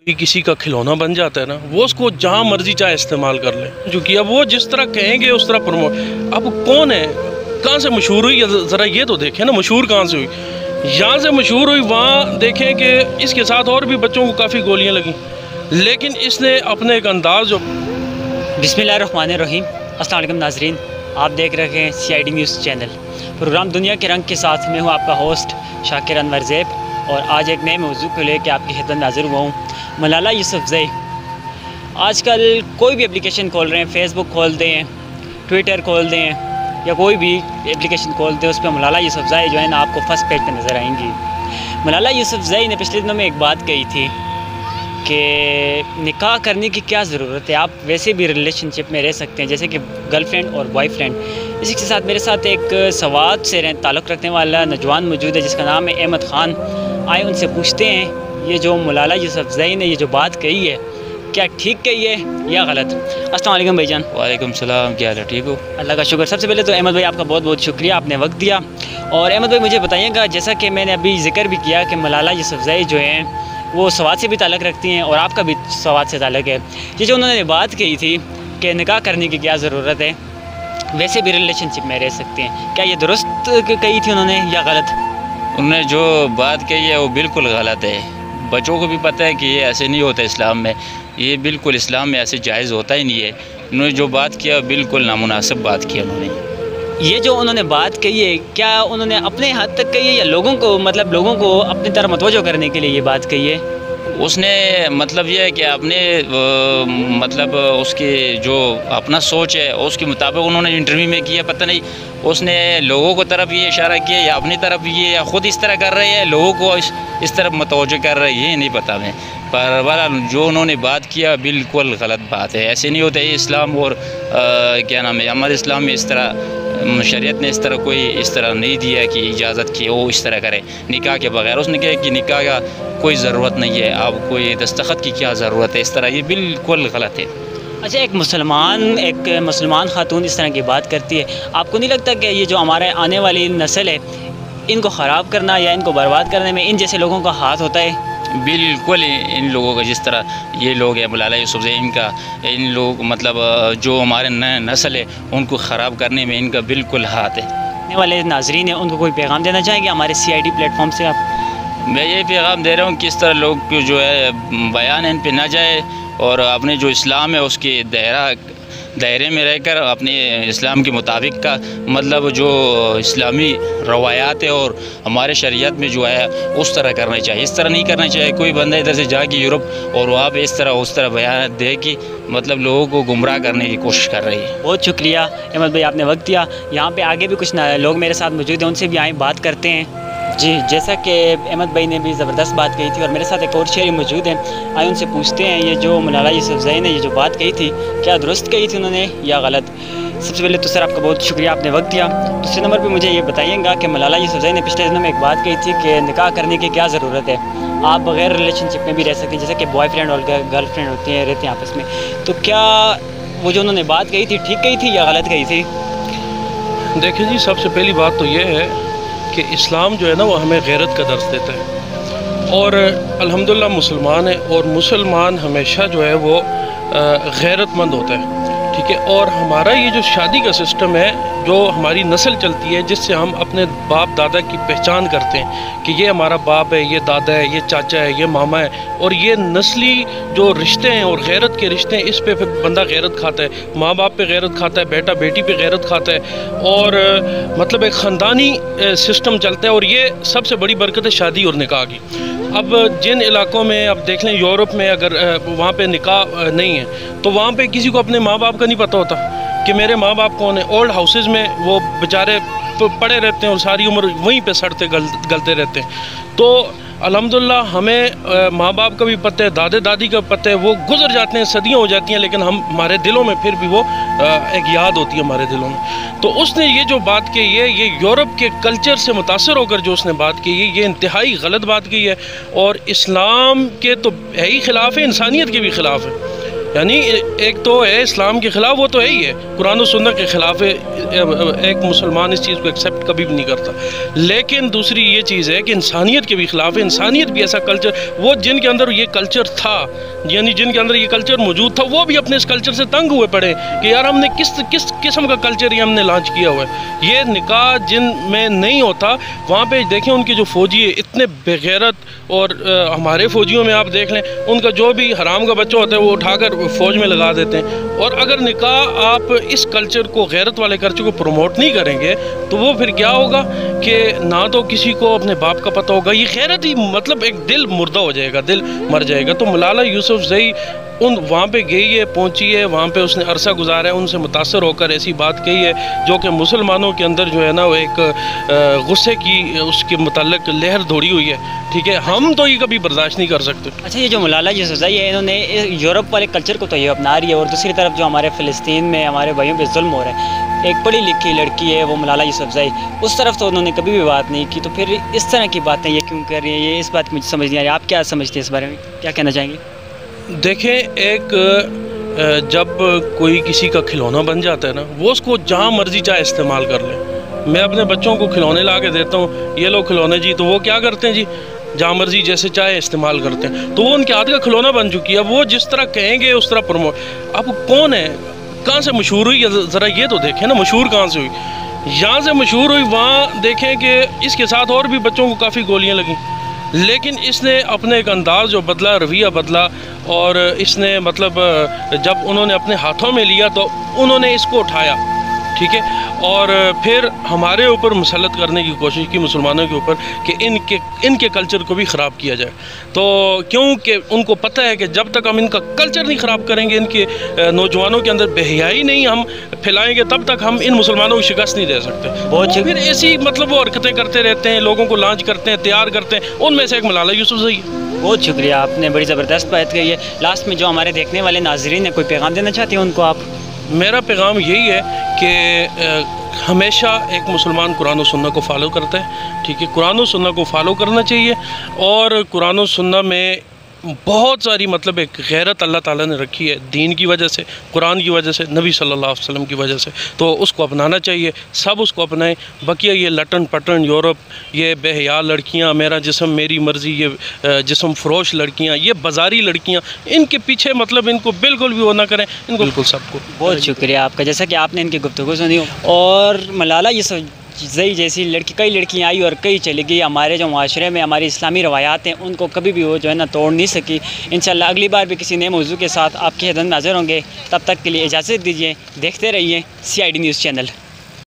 कोई किसी का खिलौना बन जाता है ना, वो उसको जहाँ मर्जी चाहे इस्तेमाल कर ले, क्योंकि अब वो जिस तरह कहेंगे उस तरह प्रमोट। अब कौन है, कहाँ से मशहूर हुई, ज़रा ये तो देखें ना, मशहूर कहाँ से हुई। यहाँ से मशहूर हुई, वहाँ देखें कि इसके साथ और भी बच्चों को काफ़ी गोलियाँ लगी, लेकिन इसने अपने एक अंदाज जो। बिस्मिल्लाहिर्रहमानिर्रहीम। अस्सलाम वालेकुम नाज़रीन, आप देख रहे हैं CID न्यूज़ चैनल। प्रोग्राम दुनिया के रंग के साथ मैं हूँ आपका होस्ट शाकिर अनवर ज़ैब, और आज एक नए मौजू को लेकर आपकी खिदमत में हाज़िर हुआ हूँ। मलाला यूसुफ़ज़ई। आजकल कोई भी एप्लीकेशन खोल रहे हैं, फेसबुक खोल दें, ट्विटर खोल दें, या कोई भी एप्लीकेशन खोल दें, उस पर मलाला यूसुफ़ज़ई जो है ना आपको फर्स्ट पेज पर नज़र आएंगी। मलाला यूसुफ़ज़ई ने पिछले दिनों में एक बात कही थी कि निकाह करने की क्या ज़रूरत है, आप वैसे भी रिलेशनशिप में रह सकते हैं जैसे कि गर्लफ्रेंड और बॉयफ्रेंड। इसी के साथ मेरे साथ एक सवात से ताल्लुक़ रखने वाला नौजवान मौजूद है जिसका नाम है अहमद ख़ान। आए उनसे पूछते हैं ये जो मलाला यूसुफ़ज़ई ने ये जो बात कही है, क्या ठीक कही है या गलत। अस्सलाम वालेकुम भाईजान। वालेकुम सलाम, क्या हाल है, ठीक हो? अल्लाह का शुक्र। सबसे पहले तो अहमद भाई आपका बहुत बहुत शुक्रिया, आपने वक्त दिया। और अहमद भाई मुझे बताइएगा, जैसा कि मैंने अभी जिक्र भी किया कि मलाला यूसुफ़ज़ई जो हैं वो सवात से भी ताल्लुक़ रखती हैं और आपका भी सवात से ताल्लुक़ है। ये जो उन्होंने बात कही थी कि निकाह करने की क्या ज़रूरत है, वैसे भी रिलेशनशिप में रह सकते हैं, क्या ये दुरुस्त कही थी उन्होंने या गलत? उन्होंने जो बात कही है वो बिल्कुल गलत है। बच्चों को भी पता है कि ये ऐसे नहीं होता इस्लाम में, ये बिल्कुल इस्लाम में ऐसे जायज़ होता ही नहीं है। उन्होंने जो बात किया बिल्कुल नामुनासिब बात की उन्होंने। ये जो उन्होंने बात कही है, क्या उन्होंने अपने हद तक कही है या लोगों को लोगों को अपनी तरफ मतवज्जो करने के लिए ये बात कही है? उसने मतलब ये है कि अपने उसकी जो अपना सोच है उसके मुताबिक उन्होंने इंटरव्यू में किया, पता नहीं उसने लोगों को तरफ ये इशारा किया या अपनी तरफ ये, या ख़ुद इस तरह कर रहे हैं, लोगों को इस तरफ मतवज्जो कर रहे हैं, ये नहीं पता मैं। पर बहरहाल जो उन्होंने बात किया बिल्कुल गलत बात है, ऐसे नहीं होता है इस्लाम। और क्या नाम है, हमारे इस्लाम में इस तरह शरीयत ने इस तरह कोई इस तरह नहीं दिया कि इजाज़त की वो इस तरह करे निकाह के बगैर। उसने कहा कि निकाह का कोई ज़रूरत नहीं है, आप कोई दस्तखत की क्या ज़रूरत है, इस तरह, ये बिल्कुल गलत है। अच्छा, एक मुसलमान खातून इस तरह की बात करती है, आपको नहीं लगता कि ये जो हमारे आने वाली नस्ल है इनको ख़राब करना या इनको बर्बाद करने में इन जैसे लोगों का हाथ होता है? बिल्कुल, इन लोगों का, जिस तरह ये लोग हैं मलाला यूसुफ़ज़ई, इन लोग जो हमारे नए नस्ल है उनको ख़राब करने में इनका बिल्कुल हाथ है। आने वाले नाज़रीन हैं उनको कोई पैगाम देना चाहेंगे हमारे CID प्लेटफॉर्म से आप? मैं यही पैगाम दे रहा हूँ, किस तरह लोग जो है बयान इन पे ना जाए और अपने जो इस्लाम है उसके दायरे में रहकर अपने इस्लाम के मुताबिक का जो इस्लामी रवायात है और हमारे शरीयत में जो है उस तरह करना चाहिए। इस तरह नहीं करना चाहिए कोई बंदा इधर से जाके यूरोप और वहाँ पे इस तरह उस तरह बयान दे कि लोगों को गुमराह करने की कोशिश कर रही है। बहुत शुक्रिया अहमद भाई, आपने वक्त दिया। यहाँ पे आगे भी कुछ लोग मेरे साथ मौजूद हैं, उनसे भी आए बात करते हैं। जी, जैसा कि अहमद भाई ने भी ज़बरदस्त बात कही थी और मेरे साथ एक और शहरी मौजूद हैं, आए उनसे पूछते हैं ये जो मलाला यूसुफ़ज़ई ने ये जो बात कही थी क्या दुरुस्त कही थी उन्होंने या गलत। सबसे पहले तो सर आपका बहुत शुक्रिया, आपने वक्त दिया। दूसरे नंबर पे मुझे ये बताइएगा कि मलाला यूसुफ़ज़ई ने पिछले दिनों में एक बात कही थी कि निकाह करने की क्या ज़रूरत है, आप बग़ैर रिलेशनशिप में भी रह सकते हैं, जैसे कि बॉयफ्रेंड और गर्लफ्रेंड रहते हैं आपस में। तो क्या वो जो उन्होंने बात कही थी ठीक कही थी या गलत कही थी? देखिए जी, सबसे पहली बात तो ये है कि इस्लाम जो है ना वो हमें गैरत का दर्स देता है, और अल्हम्दुलिल्लाह मुसलमान है, और मुसलमान हमेशा जो है वो गैरतमंद होता है, ठीक है। और हमारा ये जो शादी का सिस्टम है, जो हमारी नस्ल चलती है, जिससे हम अपने बाप दादा की पहचान करते हैं कि ये हमारा बाप है, ये दादा है, ये चाचा है, ये मामा है, और ये नस्ली जो रिश्ते हैं और गैरत के रिश्ते हैं, इस पे फिर बंदा गैरत खाता है, माँ बाप पे गैरत खाता है, बेटा बेटी पे गैरत खाता है, और एक ख़ानदानी सिस्टम चलता है। और ये सबसे बड़ी बरकत है शादी और निकाह की। अब जिन इलाकों में अब देख लें, यूरोप में अगर वहाँ पे निकाह नहीं है तो वहाँ पे किसी को अपने माँ बाप का नहीं पता होता कि मेरे माँ बाप कौन है। ओल्ड हाउसेज़ में वो बेचारे पड़े रहते हैं और सारी उम्र वहीं पे सड़ते गलते रहते हैं। तो अल्हम्दुलिल्लाह हमें माँ बाप का भी पता है, दादे दादी का पता है, वो गुजर जाते हैं, सदियाँ हो जाती हैं, लेकिन हमारे दिलों में फिर भी वो एक याद होती है हमारे दिलों में। तो उसने ये जो बात कही है, ये यूरोप के कल्चर से मुतासर होकर जो उसने बात की है, ये इंतहाई गलत बात की है, और इस्लाम के तो है ही ख़िलाफ़ है, इंसानियत के भी ख़िलाफ़ है। यानी एक तो है इस्लाम के ख़िलाफ़, वो तो है ही है, कुरान और सुन्नत के ख़िलाफ़ है, एक मुसलमान इस चीज़ को एक्सेप्ट कभी भी नहीं करता। लेकिन दूसरी ये चीज़ है कि इंसानियत के भी ख़िलाफ़ है। इंसानियत भी ऐसा कल्चर, वो जिनके अंदर ये कल्चर था, यानी जिनके अंदर ये कल्चर मौजूद था, वो भी अपने इस कल्चर से तंग हुए पड़े कि यार हमने किस किस्म का कल्चर ये हमने लॉन्च किया हुआ है। ये निकाह जिन में नहीं होता, वहाँ पे देखें उनके जो फ़ौजी है इतने बेगैरत, और हमारे फ़ौजियों में आप देख लें, उनका जो भी हराम का बच्चा होता है वो उठाकर फ़ौज में लगा देते हैं। और अगर निकाह आप इस कल्चर को, गैरत वाले कल्चर को प्रमोट नहीं करेंगे तो वो फिर क्या होगा कि ना तो किसी को अपने बाप का पता होगा, ये गैरत ही मतलब एक दिल मुर्दा हो जाएगा, दिल मर जाएगा। तो मलाला यूसुफज़ई वहाँ पे गई है, पहुँची है, वहाँ पे उसने अरसा गुजारा है, उनसे मुतासर होकर ऐसी बात कही है जो कि मुसलमानों के अंदर जो है ना वो एक गुस्से की उसके मुताल्लिक लहर दौड़ी हुई है। ठीक है, हम तो ये कभी बर्दाश्त नहीं कर सकते। अच्छा, ये जो मलाला यूसुफज़ई है, इन्होंने यूरोप वाले कल्चर को तो ये अपना रही है, और दूसरी तरफ जो हमारे फ़िलिस्तीन में हमारे भाइयों पे जुल्म हो रहा है, एक पढ़ी लिखी लड़की है वो मलाला यूसुफज़ई, उस तरफ तो उन्होंने कभी भी बात नहीं की, तो फिर इस तरह की बातें ये क्यों कर रही है, ये इस बात की मुझे समझ नहीं आ रही। आप क्या समझते हैं इस बारे में, क्या कहना चाहेंगे? देखें, एक जब कोई किसी का खिलौना बन जाता है ना, वो उसको जहाँ मर्जी चाहे इस्तेमाल कर ले। मैं अपने बच्चों को खिलौने ला के देता हूँ, ये लो खिलौने जी, तो वो क्या करते हैं जी, जहाँ मर्जी जैसे चाहे इस्तेमाल करते हैं। तो वो उनके हाथ का खिलौना बन चुकी है, वो जिस तरह कहेंगे उस तरह प्रमोट। अब कौन है, कहाँ से मशहूर हुई, ज़रा ये तो देखें ना, मशहूर कहाँ से हुई। यहाँ से मशहूर हुई, वहाँ देखें कि इसके साथ और भी बच्चों को काफ़ी गोलियाँ लगीं, लेकिन इसने अपने एक अंदाज़ जो बदला, रवैया बदला, और इसने मतलब जब उन्होंने अपने हाथों में लिया तो उन्होंने इसको उठाया, ठीक है, और फिर हमारे ऊपर मुसल्लत करने की कोशिश की, मुसलमानों के ऊपर, कि इनके कल्चर को भी ख़राब किया जाए। तो क्योंकि उनको पता है कि जब तक हम इनका कल्चर नहीं ख़राब करेंगे, इनके नौजवानों के अंदर बेहयाई नहीं हम फैलाएंगे, तब तक हम इन मुसलमानों को शिकस्त नहीं दे सकते। बहुत फिर ऐसी मतलब वो हरकतें करते रहते हैं, लोगों को लॉन्च करते हैं, तैयार करते हैं, उनमें से एक मलाला यूसुफज़ई है। बहुत शुक्रिया, आपने बड़ी ज़बरदस्त बात कही है। लास्ट में जो हमारे देखने वाले नाज़रीन है, कोई पैगाम देना चाहते हैं उनको आप? मेरा पैगाम यही है कि हमेशा एक मुसलमान कुरान और सुन्नत को फॉलो करता है, ठीक है, कुरान और सुन्नत को फॉलो करना चाहिए। और कुरान और सुन्नत में बहुत सारी मतलब एक गैरत अल्लाह ताला ने रखी है, दीन की वजह से, कुरान की वजह से, नबी सल्लल्लाहु अलैहि वसल्लम की वजह से, तो उसको अपनाना चाहिए, सब उसको अपनाएं। बकिया ये लटन पटन यूरोप, ये बेहया लड़कियां, मेरा जिस्म मेरी मर्ज़ी, ये जिस्म फरोश लड़कियां, ये बाज़ारी लड़कियां, इनके पीछे मतलब इनको बिल्कुल भी वो ना करें, इनको बिल्कुल सबको। बहुत शुक्रिया आपका, जैसा कि आपने इनकी गुफ्तगू सुनी। और मलाला यूसुफज़ई जैसी लड़की, कई लड़कियां आई और कई चली गई। हमारे जो माशरे में हमारी इस्लामी रवायात हैं उनको कभी भी वो जो है ना तोड़ नहीं सकी। इंशाल्लाह अगली बार भी किसी नए मौजू के साथ आपकी खिदमत में हाज़िर होंगे। तब तक के लिए इजाज़त दीजिए, देखते रहिए CID न्यूज़ चैनल।